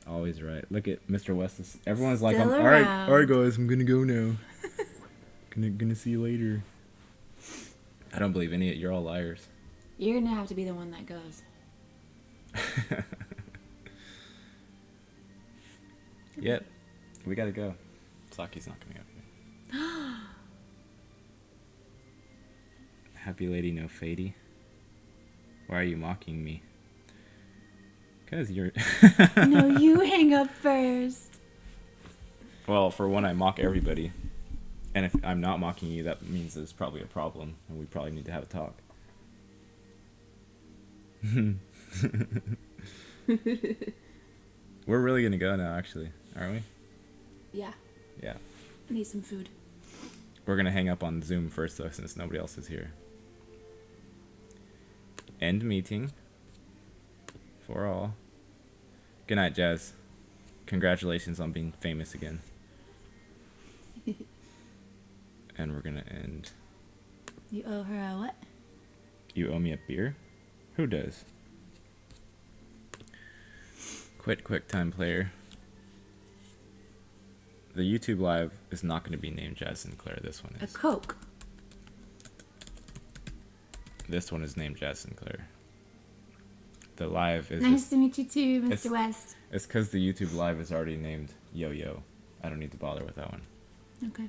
Always right. Look at Mr. West. Everyone's like, Still all right, around. guys, I'm gonna go now. gonna see you later. I don't believe any of it. You're all liars. You're gonna have to be the one that goes. Yep. We gotta go. Saki's not coming up here. Happy lady, no fady. Why are you mocking me? Because you're... No, you hang up first. Well, for one, I mock everybody. And if I'm not mocking you, that means there's probably a problem. And we probably need to have a talk. We're really going to go now, actually. Aren't we? Yeah, Yeah. need some food. We're going to hang up on Zoom first, though, since nobody else is here. End meeting. For all. Good night, Jazz. Congratulations on being famous again. And we're gonna end. You owe her a what? You owe me a beer? Who does? Quit quick time player. The YouTube live is not going to be named Jazz Sinclair. This one A is. Coke. This one is named Jazz Sinclair. The live is. Nice to meet you too, it's- Mr. West. It's because the YouTube live is already named Yo Yo. I don't need to bother with that one. Okay.